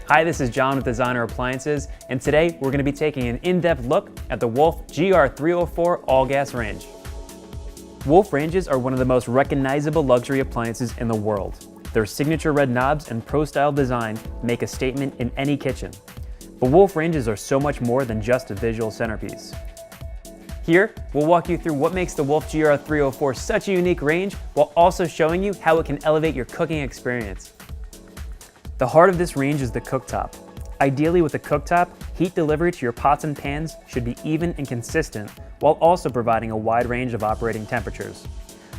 Hi, this is John with Designer Appliances, and today we're going to be taking an in-depth look at the Wolf GR304 all-gas range. Wolf ranges are one of the most recognizable luxury appliances in the world. Their signature red knobs and pro-style design make a statement in any kitchen. But Wolf ranges are so much more than just a visual centerpiece. Here, we'll walk you through what makes the Wolf GR304 such a unique range, while also showing you how it can elevate your cooking experience. The heart of this range is the cooktop. Ideally with a cooktop, heat delivery to your pots and pans should be even and consistent, while also providing a wide range of operating temperatures.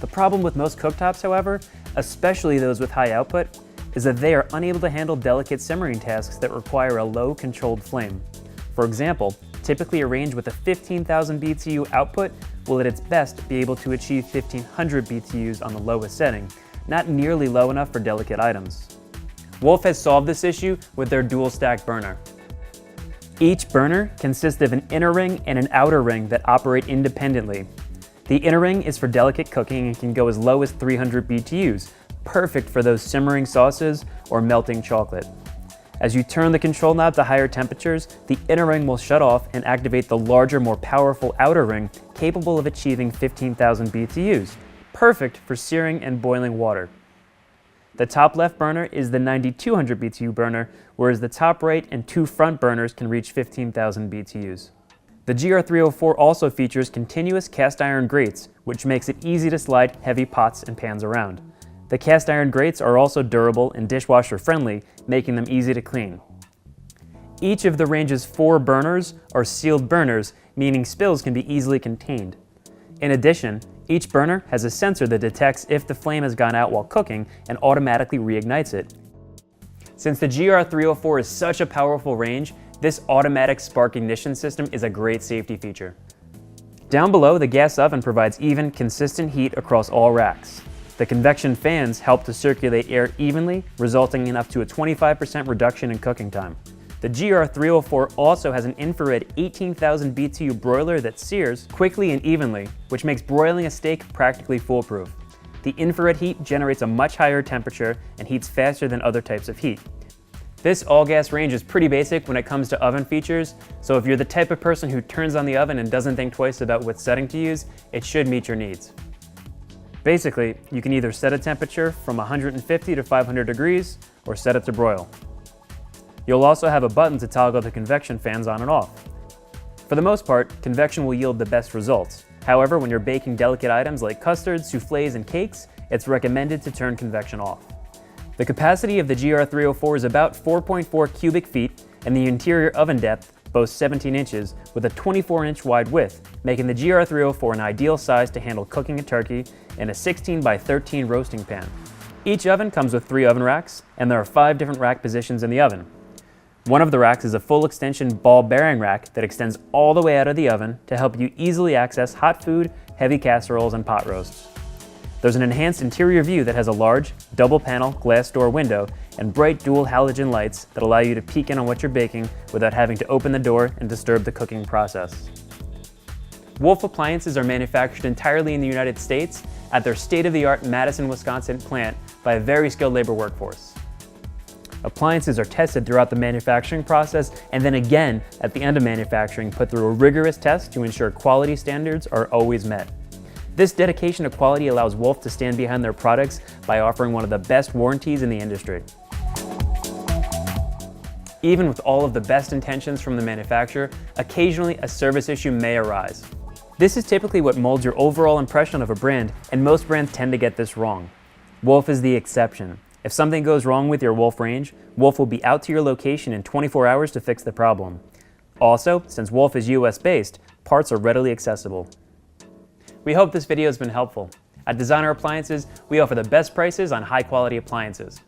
The problem with most cooktops, however, especially those with high output, is that they are unable to handle delicate simmering tasks that require a low controlled flame. For example, typically a range with a 15,000 BTU output will at its best be able to achieve 1500 BTUs on the lowest setting, not nearly low enough for delicate items. Wolf has solved this issue with their dual stack burner. Each burner consists of an inner ring and an outer ring that operate independently. The inner ring is for delicate cooking and can go as low as 300 BTUs, perfect for those simmering sauces or melting chocolate. As you turn the control knob to higher temperatures, the inner ring will shut off and activate the larger, more powerful outer ring capable of achieving 15,000 BTUs, perfect for searing and boiling water. The top left burner is the 9200 BTU burner, whereas the top right and two front burners can reach 15,000 BTUs. The GR304 also features continuous cast iron grates, which makes it easy to slide heavy pots and pans around. The cast iron grates are also durable and dishwasher friendly, making them easy to clean. Each of the range's 4 burners are sealed burners, meaning spills can be easily contained. In addition, each burner has a sensor that detects if the flame has gone out while cooking and automatically reignites it. Since the GR304 is such a powerful range, this automatic spark ignition system is a great safety feature. Down below, the gas oven provides even, consistent heat across all racks. The convection fans help to circulate air evenly, resulting in up to a 25% reduction in cooking time. The GR304 also has an infrared 18,000 BTU broiler that sears quickly and evenly, which makes broiling a steak practically foolproof. The infrared heat generates a much higher temperature and heats faster than other types of heat. This all-gas range is pretty basic when it comes to oven features, so if you're the type of person who turns on the oven and doesn't think twice about what setting to use, it should meet your needs. Basically, you can either set a temperature from 150 to 500 degrees or set it to broil. You'll also have a button to toggle the convection fans on and off. For the most part, convection will yield the best results. However, when you're baking delicate items like custards, soufflés, and cakes, it's recommended to turn convection off. The capacity of the GR304 is about 4.4 cubic feet, and the interior oven depth boasts 17 inches with a 24-inch wide width, making the GR304 an ideal size to handle cooking a turkey in a 16 by 13 roasting pan. Each oven comes with 3 oven racks, and there are 5 different rack positions in the oven. One of the racks is a full extension ball bearing rack that extends all the way out of the oven to help you easily access hot food, heavy casseroles, and pot roasts. There's an enhanced interior view that has a large, double panel glass door window and bright dual halogen lights that allow you to peek in on what you're baking without having to open the door and disturb the cooking process. Wolf appliances are manufactured entirely in the United States at their state-of-the-art Madison, Wisconsin plant by a very skilled labor workforce. Appliances are tested throughout the manufacturing process and then again at the end of manufacturing put through a rigorous test to ensure quality standards are always met. This dedication to quality allows Wolf to stand behind their products by offering one of the best warranties in the industry. Even with all of the best intentions from the manufacturer, occasionally a service issue may arise. This is typically what molds your overall impression of a brand, and most brands tend to get this wrong. Wolf is the exception. If something goes wrong with your Wolf range, Wolf will be out to your location in 24 hours to fix the problem. Also, since Wolf is US-based, parts are readily accessible. We hope this video has been helpful. At Designer Appliances, we offer the best prices on high-quality appliances.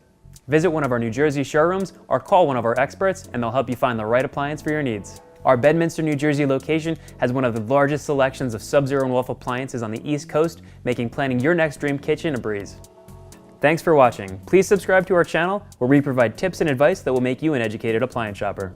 Visit one of our New Jersey showrooms or call one of our experts and they'll help you find the right appliance for your needs. Our Bedminster, New Jersey location has one of the largest selections of Sub-Zero and Wolf appliances on the East Coast, making planning your next dream kitchen a breeze. Thanks for watching. Please subscribe to our channel where we provide tips and advice that will make you an educated appliance shopper.